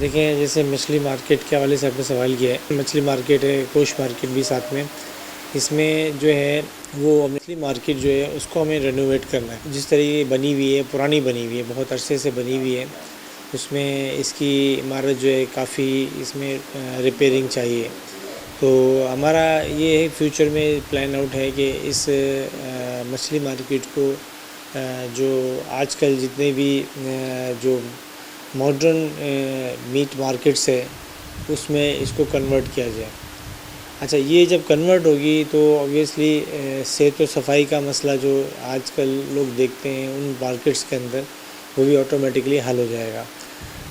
دیکھیں جیسے مچھلی مارکیٹ کے حوالے سے آپ نے سوال کیا ہے، مچھلی مارکیٹ ہے، گوشت مارکیٹ بھی ساتھ میں، اس میں جو ہے وہ مچھلی مارکیٹ جو ہے اس کو ہمیں رینوویٹ کرنا ہے، جس طریقے بنی ہوئی ہے، پرانی بنی ہوئی ہے، بہت عرصے سے بنی ہوئی ہے، اس میں اس کی عمارت جو ہے کافی اس میں ریپیئرنگ چاہیے۔ تو ہمارا یہ ہے فیوچر میں پلان آؤٹ ہے کہ اس مچھلی مارکیٹ کو جو آج کل جتنے بھی جو ماڈرن میٹ مارکیٹس ہے اس میں اس کو کنورٹ کیا جائے۔ اچھا، یہ جب کنورٹ ہوگی تو اوبویسلی صحت و صفائی کا مسئلہ جو آج کل لوگ دیکھتے ہیں ان مارکیٹس کے اندر، وہ بھی آٹومیٹکلی حل ہو جائے گا۔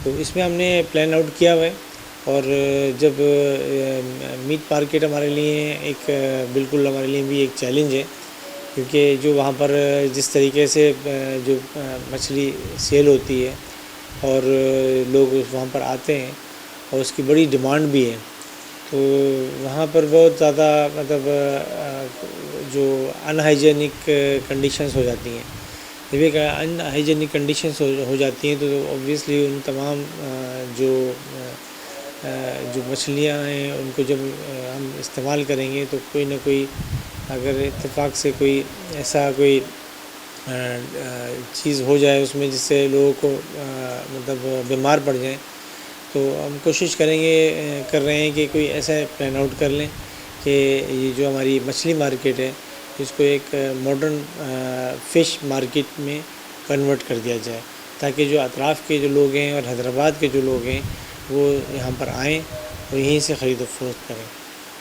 تو اس میں ہم نے پلان آؤٹ کیا ہوا ہے، اور جب میٹ مارکیٹ ہمارے لیے ایک بالکل ہمارے لیے بھی ایک چیلنج ہے، کیونکہ جو وہاں پر جس طریقے سے جو مچھلی سیل ہوتی ہے اور لوگ وہاں پر آتے ہیں اور اس کی بڑی ڈیمانڈ بھی ہے، تو وہاں پر بہت زیادہ مطلب جو ان ہائیجینک کنڈیشنز ہو جاتی ہیں۔ جب ایک ان ہائیجینک کنڈیشنز ہو جاتی ہیں تو اوبویسلی ان تمام جو مچھلیاں ہیں ان کو جب ہم استعمال کریں گے تو کوئی نہ کوئی اگر اتفاق سے کوئی ایسا کوئی چیز ہو جائے اس میں جس سے لوگوں کو مطلب بیمار پڑ جائیں، تو ہم کوشش کر رہے ہیں کہ کوئی ایسا پلان آؤٹ کر لیں کہ یہ جو ہماری مچھلی مارکیٹ ہے اس کو ایک ماڈرن فش مارکیٹ میں کنورٹ کر دیا جائے، تاکہ جو اطراف کے جو لوگ ہیں اور حیدرآباد کے جو لوگ ہیں وہ یہاں پر آئیں اور یہیں سے خرید و فروخت کریں۔